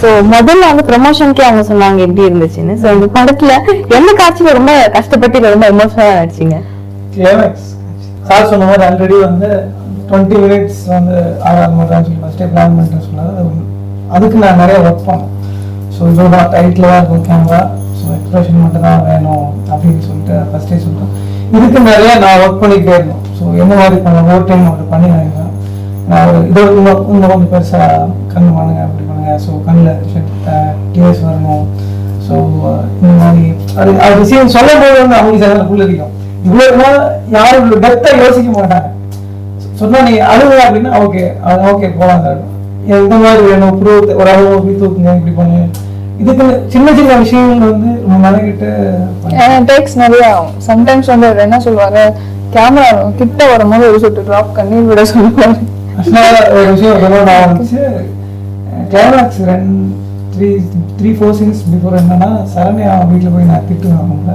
So முதல்ல வந்து ப்ரமோஷனுக்கே அவங்க சொன்னாங்க எப்படி இருந்துச்சுன்னு. சோ இந்த படத்துல எந்த காட்சியில ரொம்ப கஷ்டப்பட்டு ரொம்ப எமோஷனலா நடிச்சீங்க? கிளைமேக்ஸ் சார் சொன்ன மாதிரி ஆல்ரெடி வந்து 20 minutes வந்து ஆகாது மட்டும் சொல்லி ஃபர்ஸ்டே பிளான் பண்ணிட்டு சொன்னாரு. அதுக்கு நான் நிறைய ஒர்க் பண்ணேன். ஸோ இதோட டைட்டில் தான் இருக்கும் கேமரா, ஸோ எக்ஸ்பிரஷன் மட்டும் தான் வேணும் அப்படின்னு சொல்லிட்டு ஃபர்ஸ்டே சொல்லிட்டேன். இதுக்கு நிறைய நான் ஒர்க் பண்ணிக்கிட்டே இருந்தோம். ஸோ எந்த மாதிரி பண்ண ஓவர் டைம் அப்படி பண்ணி நான் ஒரு இதோட இன்னும் கொஞ்சம் பெருசாக கண்ணு பண்ணுங்க அப்படி பண்ணுங்க, ஸோ கண்ணில் டிஎஸ் வரணும். ஸோ இந்த மாதிரி அது விஷயம் சொல்லும் போது வந்து அவங்க சேனல் புள்ளரிக்கும். இவ்வளோ யாரும் இவ்வளோ டெப்த்தாக யோசிக்க மாட்டாங்க. சொன்னா நீ அழுகுற அப்படின்னா ஓகே ஓகே போகலாம் சார், இந்த மாதிரி வேணும் ப்ரூவ் ஒரு அளவு இப்படி தூக்குங்க இப்படி பண்ணு. இதுக்கு சின்ன சின்ன விஷயங்கள் வந்து நம்ம மெனக்கிட்டு டேக்ஸ் நிறைய ஆகும். சம்டைம்ஸ் வந்து அவர் என்ன சொல்லுவாரு, கேமரா கிட்ட வரும்போது ஒரு சொட்டு டிராப் கண்ணீர் விட சொல்லுவாரு. ஒரு விஷயம் சொல்லணும் ஆரம்பிச்சு கிளைமேக்ஸ் 3-4 சீன்ஸ் பிஃபோர் என்னன்னா சரண்யா வீட்டில் போய் நான் திட்டுவேன் அவங்கள.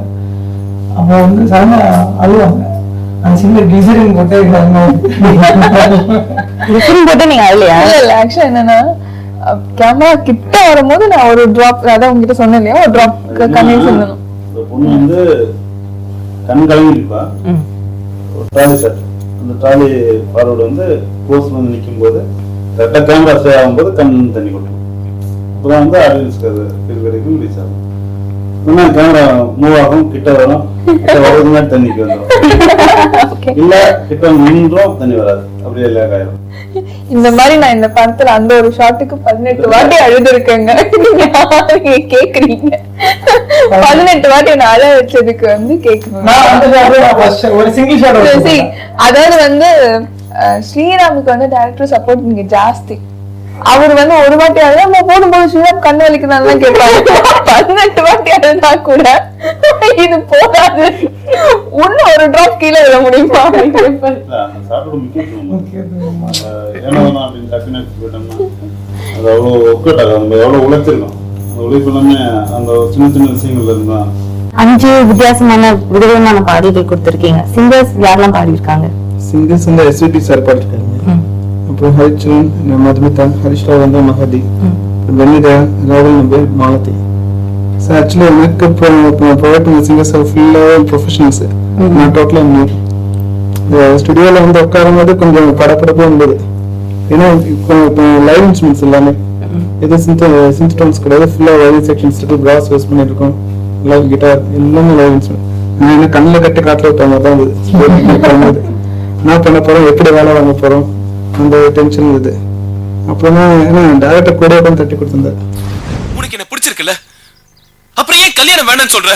அப்போ வந்து சரண்யா அழுவாங்க. அந்த சின்ன டிசைன் போட்டு நீங்க அழுலையா? இல்ல ஆக்சுவலா என்னன்னா கேமரா கிட்ட வரும்போது நான் ஒரு டிராப், அதான் உங்ககிட்ட சொன்னேன் இல்லையா, ஒரு டிராப் கண்ணீர் சொல்லணும். பொண்ணு வந்து கண் கலங்கிருப்பா. ஒரு ட்ராலி சார், அந்த ட்ராலி ஃபார்வர்டு வந்து க்ளோஸ் வந்து நிற்கும் போது கரெக்டாக கேமரா ஸ்டே ஆகும்போது கண் தண்ணி கொட்டும். அப்போதான் வந்து ஆடியன்ஸ்க்கு அது ஃபீல் கிடைக்கும், ரீச் ஆகும். இன்னும் கேமரா மூவ் ஆகும், கிட்ட வரும், கிட்ட வரதுக்கு முன்னாடி தண்ணிக்கு வந்துடும். இல்ல கிட்ட நின்றும் தண்ணி வராது, அப்படியே லேக் ஆயிடும். இந்த மாதிரி நான் இந்த படத்துல அந்த ஒரு ஷாட்டுக்கு 18 வாட்டி அழுதுருக்கேங்க. நீங்க கேக்குறீங்க 18 வாட்டி நான் அழ வச்சதுக்கு வந்து கேக்குறேன். அதாவது வந்து ஸ்ரீராமுக்கு வந்து டைரக்டர் சப்போர்ட் இங்க ஜாஸ்தி. அவர் வந்து ஒரு வாட்டி அழுதா போடும்போது ஸ்ரீராம் கண்ணு வலிக்குதான் கேட்பாங்க. 18 வாட்டி அழுதா கூட இது போதாது, இன்னும் ஒரு டிராப் கீழே விட முடியுமா அப்படின்னு கேட்பாரு. அது அவ்வளோ ஒர்க் ஆகும், நம்ம எவ்வளோ உழைச்சிருக்கோம். அந்த உழைப்பு எல்லாமே அந்த சின்ன சின்ன விஷயங்கள்ல இருந்தா. 5 விதவிதமான பாடல்கள் கொடுத்திருக்கீங்க. சிங்கர்ஸ் யாரெல்லாம் பாடியிருக்காங்க? சிங்கர்ஸ் வந்து எஸ்விபி சார் பாடிருக்காங்க. அப்புறம் ஹரிச்சரன், மதுமிதா, ஹரிஷ்ரா வந்து மஹதி, வெண்ணிதா, ராகுல் நம்பி, மாலதி. ஸோ ஆக்சுவலி எனக்கு ப்ரொவைட் பண்ண சிங்கர்ஸ் ஃபுல்லாக ப்ரொஃபஷனல்ஸ். நான் டோட்டலாக நியூ. இந்த ஸ்டுடியோவில் வந்து உட்காரும் போது கொஞ்சம் படப்படப்பாக இருந்தது. ஏன்னா இப்போ லைவ் இன்ஸ்ட்ருமெண்ட்ஸ் எல்லாமே எது சிந்த் டோன்ஸ் கிடையாது, ஃபுல்லாக வயலின் செக்ஷன்ஸ் இருக்கு, பிராஸ் யூஸ் பண்ணியிருக்கோம், லைவ் கிட்டார் எல்லாமே லைவ் இன்ஸ்ட்ருமெண்ட். நான் என்ன கண்ணில் கட்டி காட்டில் விட்ட மாதிரி தான் இருந்தது. நான் பண்ண போகிறோம், எப்படி வேலை வாங்க போகிறோம், அந்த டென்ஷன் இது. அப்புறமா ஏன்னா டேரக்டர் கூட உட்காந்து தட்டி கொடுத்திருந்தாரு. உனக்கு என்ன பிடிச்சிருக்குல்ல, அப்புறம் ஏன் கல்யாணம் வேண்டாம்னு சொல்ற?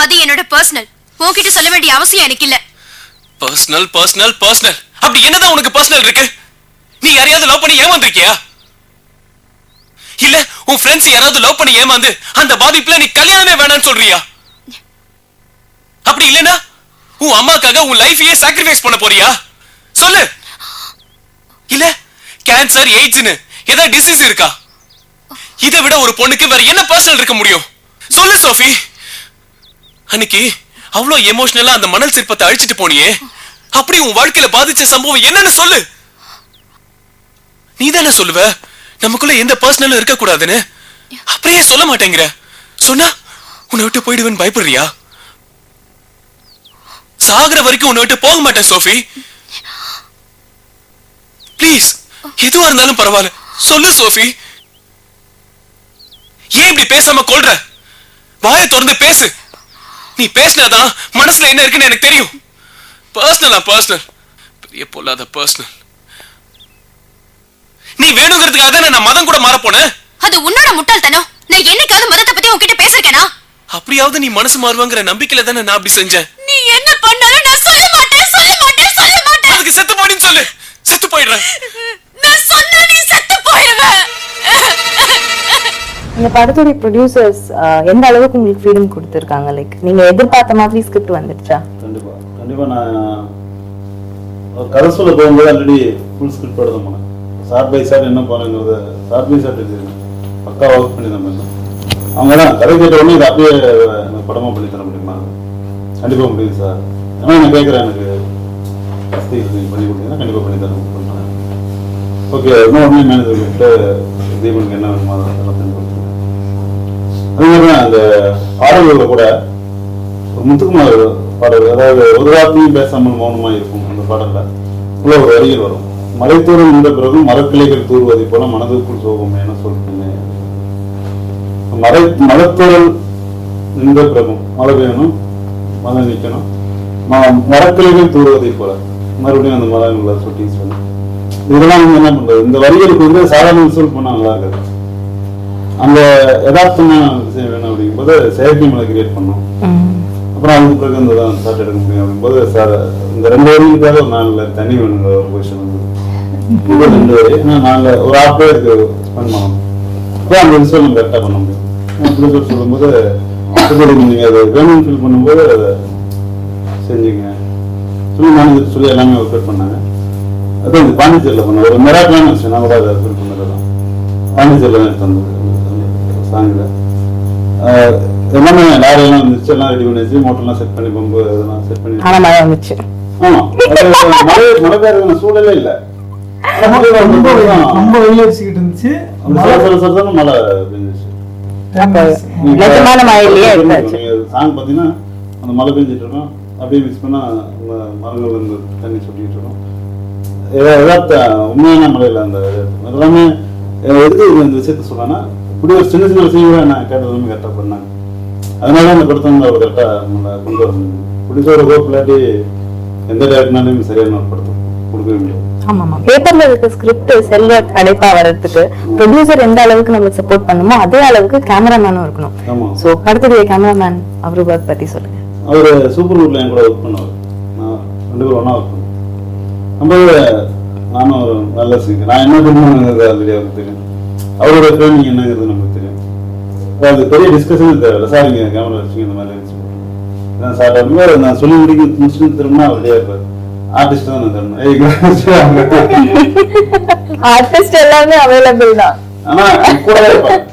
அது என்னோட பர்சனல், உன்கிட்ட சொல்ல வேண்டிய அவசியம் எனக்கு இல்ல. பர்சனல் பர்சனல் பர்சனல் அப்படி என்னதான் உனக்கு பர்சனல் இருக்கு? நீ யாரையாவது லவ் பண்ணி ஏமாந்திருக்கியா? இல்ல உன் ஃப்ரெண்ட்ஸ் யாராவது லவ் பண்ணி ஏமாந்து அந்த பாதிப்புல நீ கல்யாணமே வேணாம்னு சொல்றியா? அப்படி இல்லனா உன் அம்மாக்காக உன் லைஃபையே சாக்ரிஃபைஸ் பண்ண போறியா? சொல்லு. இல்ல கேன்சர், எய்ட்ஸ்னு ஏதாவது டிசீஸ் இருக்கா? இதை விட ஒரு பொண்ணுக்கு வேற என்ன பர்சனல் இருக்க முடியும்? சொல்லு சோஃபி. அன்னைக்கு அவ்வளவு எமோஷனலா அந்த மணல் சிற்பத்தை அழிச்சிட்டு போனியே, அப்படி உன் வாழ்க்கையில பாதிச்ச சம்பவம் என்னன்னு சொல்லு. நீ தானே சொல்லுவ நமக்குள்ள எந்த பர்சனலும் இருக்க கூடாதுன்னு. அப்படியே சொல்ல மாட்டேங்கிற. சொன்னா உன்னை விட்டு போயிடுவேன்னு பயப்படுறியா? சாகுற வரைக்கும் உன்னை விட்டு போக மாட்டேன் சோஃபி. ப்ளீஸ், எதுவா இருந்தாலும் பரவாயில்ல சொல்லு சோஃபி. ஏன் இப்படி பேசாம கொள்ற? வாயை திறந்து பேசு. நீ பேசினாதான் மனசுல என்ன இருக்குன்னு எனக்கு தெரியும். பர்சனலா பர்சனல், பெரிய பொல்லாத பர்சனல். நீ வேணுங்கிறதுக்காக தானே நான் மதம் கூட மாற போனேன். அது உன்னோட முட்டாள்தனம். நான் என்னைக்காவது மதத்தை பத்தி உன்கிட்ட பேசிருக்கேனா? அப்படியாவது நீ மனசு மாறுவாங்கிற நம்பிக்கையில தானே நான் அப்படி செஞ்சேன். நீ என்ன பண்ணாலும் நான் சொல்ல மாட்டேன், சொல்ல மாட்டேன், சொல்ல மாட்டேன். அதுக்கு செத்து போடின்னு சொல்லு. செத்து போயிடுறேன். நான் சொன்னா நீ செத்து போயிடுவ. இந்த படத்துடைய ப்ரொடியூசர்ஸ் எந்த அளவுக்கு உங்களுக்கு ஃப்ரீடம் கொடுத்திருக்காங்க? லைக் நீங்க எதிர்பார்த்த மாதிரி ஸ்கிரிப்ட் வந்துடுச்சா? கண்டிப்பா கண்டிப்பா. நான் ஒரு கதை சொல்ல போகும்போது ஆல்ரெடி ஃபுல் ஸ்கிரிப்ட் எடுத்த போனேன். சார் பை சார் என்ன போனேங்கிறது சார் பை சார் பக்கா ஒர்க் பண்ணி தான் பண்ணேன். அவங்க தான் கதை கேட்ட உடனே இதை அப்படியே எனக்கு படமாக பண்ணி தர முடியுமா? கண்டிப்பாக முடியுது சார். ஏன்னா நான் கேட்குறேன், எனக்கு வசதி நீங்கள் பண்ணி கொடுத்தீங்கன்னா கண்டிப்பாக பண்ணி தரேன் பண்ணுறேன். ஓகே, இன்னும் உடனே மேனேஜர் கிட்ட தீபனுக்கு என்ன வேணுமோ அதெல்லாம் பண்ணி கொடுத்தேன். அதே மாதிரி தான் அந்த பாடல்களில் கூட முத்துக்குமார் பாடல், அதாவது ஒரு வார்த்தையும் பேசாமல் மௌனமா இருக்கும் அந்த பாடல்ல உள்ள ஒரு வரிகள் வரும். மலைத்தூரம் நின்ற பிறகும் மரக்கிளைகள் தூர்வதை போல மனதுக்குள் சோகம் என சொல்றேன். மலைத்தூரல் நின்ற பிறகும் மழை பெய்யணும், மழை நிற்கணும், மரக்கிளைகள் தூர்வதை போல மறுபடியும் அந்த மரங்களை சுட்டி சொல்லணும். இதெல்லாம் வந்து என்ன பண்றது, இந்த வரிகளுக்கு வந்து சாதாரண விசுவல் பண்ணா நல்லா இருக்காது. அந்த யதார்த்தமான விஷயம் வேணும் அப்படிங்கும்போது செயற்கை மலை கிரியேட் பண்ணோம். அப்புறம் அதுக்கு பிறகு இந்த தான் ஷார்ட் எடுக்க முடியும் அப்படிங்கும்போது இந்த 2 வரைக்குக்காக ஒரு 4 தண்ணி வேணுங்கிற ஒரு பொசிஷன் வந்து 2 வரை, ஏன்னா நாங்கள் ஒரு 6 பேருக்கு ஸ்பெண்ட் பண்ணணும். அப்போ அந்த விஷயம் நம்ம கரெக்டாக பண்ண முடியும். ப்ரொடியூசர் சொல்லும்போது நீங்கள் அதை வேணும்னு ஃபீல் பண்ணும்போது அதை செஞ்சுங்க சொல்லி மேனேஜர் சொல்லி எல்லாமே ஒர்க் பண்ணாங்க. அதான் இது பாண்டிச்சேரியில் பண்ண ஒரு மெராக்கலான விஷயம். நான் கூட அதை ஃபீல் பண்ணதெல்லாம் பாண்டிச்சேரியில் தான் எடுத்து வந்தது சாங்கில். எல்லாமே லாரியெல்லாம் வந்துச்சு, எல்லாம் ரெடி பண்ணிச்சு, மோட்டர்லாம் செட் பண்ணி பம்பு இதெல்லாம் செட் பண்ணி. ஆனா மழை வந்துச்சு. ஆமா, மழை பெய்யறதுக்கான சூழலே இல்லை. ரொம்ப வெயில் அடிச்சுக்கிட்டு இருந்துச்சு, மழை பெஞ்சிச்சு. நிஜமான மழையிலேயே எடுத்தாச்சு. சாங் பார்த்தீங்கன்னா அந்த மழை பெஞ்சிட்டு இருக்கோம், அப்படியே மிக்ஸ் பண்ணா மரங்கள் இருந்து தண்ணி சுட்டிட்டு இருக்கோம். ஏதாவது உண்மையான மழையில் அந்த எல்லாமே எதுக்கு இந்த விஷயத்த சொன்னா இப்படி ஒரு சின்ன சின்ன விஷயம் கூட நான் கேட்டதுமே கரெக்டாக பண்ணாங்க. அதனால அந்த படத்தை வந்து அவர் கரெக்டாக நம்மளை கொண்டு வர முடியும். பிடிச்ச ஒரு ஹோப் இல்லாட்டி எந்த டேரக்டர்னாலையும் சரியான ஒரு படத்தை கொடுக்க முடியும். ஆமாமா, பேப்பர்ல இருக்க ஸ்கிரிப்ட் செல்வ அடைப்பா வர்றதுக்கு ப்ரொடியூசர் எந்த அளவுக்கு நம்மளுக்கு சப்போர்ட் பண்ணுமோ அதே அளவுக்கு கேமராமேனும் இருக்கணும். ஆமா. சோ படத்துடைய கேமராமேன் அவரு ஒர்க் பத்தி சொல்லுங்க. அவர் சூப்பர் ஊர்ல என் கூட ஒர்க் பண்ணுவார். நான் 2 பேரும் ஒன்றா ஒர்க் பண்ணுவோம். நம்ம நானும் ஒரு நல்ல சிங்கர், நான் என்ன பண்ணுறது ஆல்ரெடி அவருக்கு தெரியும், அவரோட ட்ரைனிங் என்னங்கிறது நமக்கு தெரியும். அது பெரிய டிஸ்கஷன் தேவையில்லை. சார் இங்கே கேமரா வச்சுங்க இந்த மாதிரி சார் வந்து நான் சொல்லி முடிச்சுட்டு திரும்பினா அவர் ரெடியாக இருப்பார். ஆர்டிஸ்ட் தான் நான் தரணும். ஆர்டிஸ்ட் எல்லாமே அவைலபிள் தான், ஆனா கூடவே இருப்பாங்க.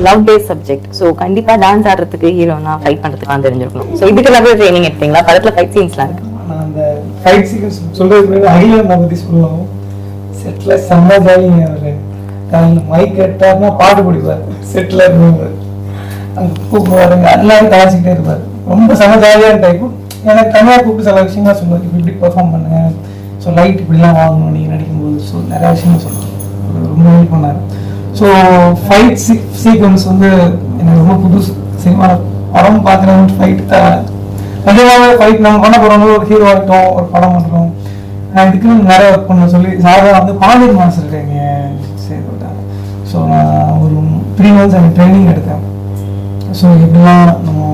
Love base subject. சோ கண்டிப்பா டான்ஸ் ஆடுறதுக்கு ஹீரோனா ஃபைட் பண்றதுக்கு தெரிஞ்சிருக்கணும். சோ இதுக்கெல்லாம் ட்ரைனிங் எடுத்தீங்களா? படத்துல ஃபைட் சீன்ஸ்லாம் இருக்கு. நான் அந்த ஃபைட் சீக்வன்ஸ் சொல்றதுக்கு முன்னாடி அகிலன் பத்தி சொல்லுவோம். செட்ல செம்ம ஜாலிங்க அவரு. காலையில் மைக் கேட்டாருன்னா பாட்டு பிடிப்பாரு. செட்ல இருந்தவங்க அங்கே கூப்பிடுவாருங்க, எல்லாரும் கலாச்சிக்கிட்டே இருப்பாரு. ரொம்ப செம்ம ஜாலியான டைப்பு. எனக்கு தனியாக கூப்பிட்டு சில விஷயமா சொல்லுவார், இப்படி பெர்ஃபார்ம் பண்ணுங்க, ஸோ லைட் இப்படிலாம் வாங்கணும் நீங்கள் நடிக்கும்போது. ஸோ நிறையா விஷயங்கள் சொல்லுவார், ரொம்ப ஹெல்ப் பண்ணார். ஸோ ஃபைட் சீக்வன்ஸ் வந்து எனக்கு ரொம்ப புதுசு. சினிமாவில் படம் பார்க்குறேன், ஃபைட் தான் கண்டிப்பாக ஃபைட் நம்ம பண்ண போகிறோம். ஒரு ஹீரோ ஆகிட்டோம், ஒரு படம் பண்ணுறோம், நான் இதுக்குன்னு நிறைய ஒர்க் பண்ண சொல்லி சாதாரண வந்து பாண்டியன் மாஸ்டர் இருக்காங்க சேர்த்துட்டாங்க. ஸோ நான் ஒரு 3 months எனக்கு ட்ரைனிங் எடுத்தேன். ஸோ எப்படிலாம் நம்ம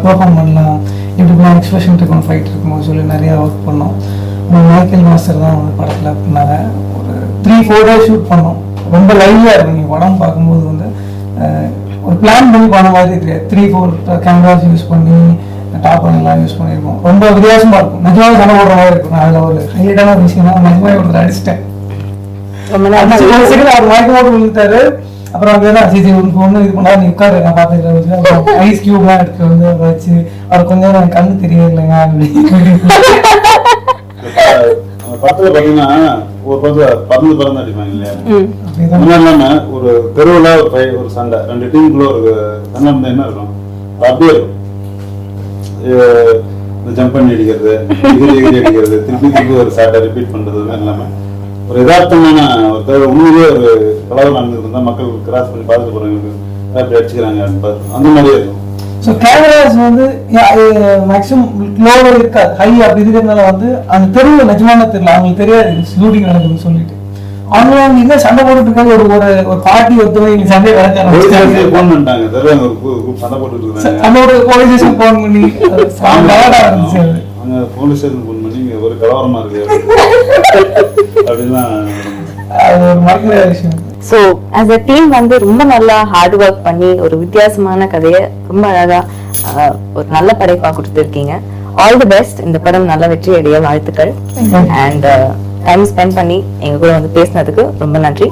பெர்ஃபார்ம் பண்ணலாம், எப்படிலாம் எக்ஸ்பிரஷன் இருக்கணும் ஃபைட் இருக்கும்போது சொல்லி நிறையா ஒர்க் பண்ணோம். மைக்கேல் மாஸ்டர் தான் வந்து படத்தில் பண்ணாங்க. ஒரு 3-4 days ஷூட் பண்ணோம். ரொம்ப லைவ்லியாக இருக்கும். நீங்கள் படம் பார்க்கும்போது வந்து ஒரு பிளான் பண்ணி பண்ண மாதிரி தெரியாது. 3-4 கேமராஸ் யூஸ் பண்ணி டாப் எல்லாம் யூஸ் பண்ணியிருக்கோம். ரொம்ப வித்தியாசமாக இருக்கும். நிஜமாக சண்டை போடுற மாதிரி இருக்கும். நான் அதில் ஒரு ஹைலைட்டான விஷயம்னா நிஜமாக ஒருத்தர் அடிச்சிட்டேன். அவர் மயக்கம் போட்டு விழுந்துட்டாரு. அப்புறம் வந்து தான் சிசி ஒன்று இது பண்ணா நீ உட்காரு நான் பார்த்துக்கிறேன். ஐஸ் கியூப்லாம் எடுத்து வந்து அதை வச்சு அவர் கொஞ்சம் எனக்கு கண்ணு தெரியலைங்க படத்துல பாத்தீங்கன்னா ஒரு பறந்து அடிப்பாங்க இல்லையா? இல்லாம ஒரு தெருவுல ஒரு சண்டை, 2 டீமுக்குள்ள ஒரு சண்டை இருந்தா என்ன இருக்கும், அப்படியே இருக்கும். ஜம்ப் பண்ணி அடிக்கிறது, எகிரி அடிக்கிறது, திருப்பி ஒரு சாட்டை ரிப்பீட் பண்றது இல்லாம ஒரு யதார்த்தமான ஒரு உண்மையிலேயே ஒரு கலவரம் நடந்துருந்தா மக்கள் கிராஸ் பண்ணி பார்த்துட்டு போறவங்களுக்கு அப்படி அடிச்சுக்கிறாங்க அந்த மாதிரியே இருக்கும். ஸோ கேமராஸ் வந்து மேக்ஸிமம் லோவர் இருக்காது, ஹை அப்படி இருக்கிறதுனால வந்து அந்த தெருவில் நிஜமான தெரியல, அவங்களுக்கு தெரியாது ஷூட்டிங் நடக்குதுன்னு சொல்லிட்டு அவங்க இங்க சண்டை போட்டுட்டு இருக்காங்க. ஒரு பார்ட்டி ஒருத்தவங்க சண்டை போன் பண்ணிட்டாங்க, சண்டை போட்டுட்டு இருக்காங்க. அதோட போலீஸ் ஸ்டேஷன் போன் பண்ணி இருந்துச்சு. அங்க போலீஸ் ஸ்டேஷன் போன் பண்ணி ஒரு கலவரமா இருக்கு அப்படின்னா அது ஒரு மறக்கிற விஷயம். ஸோ ஆஸ் அ டீம் வந்து ரொம்ப நல்லா ஹார்ட் ஒர்க் பண்ணி ஒரு வித்தியாசமான கதையை ரொம்ப அழகா ஒரு நல்ல படைப்பா கொடுத்துருக்கீங்க. All the best. இந்த படம் நல்ல வெற்றி அடைய வாழ்த்துக்கள். அண்ட் டைம் ஸ்பெண்ட் பண்ணி எங்க கூட வந்து பேசினதுக்கு ரொம்ப நன்றி.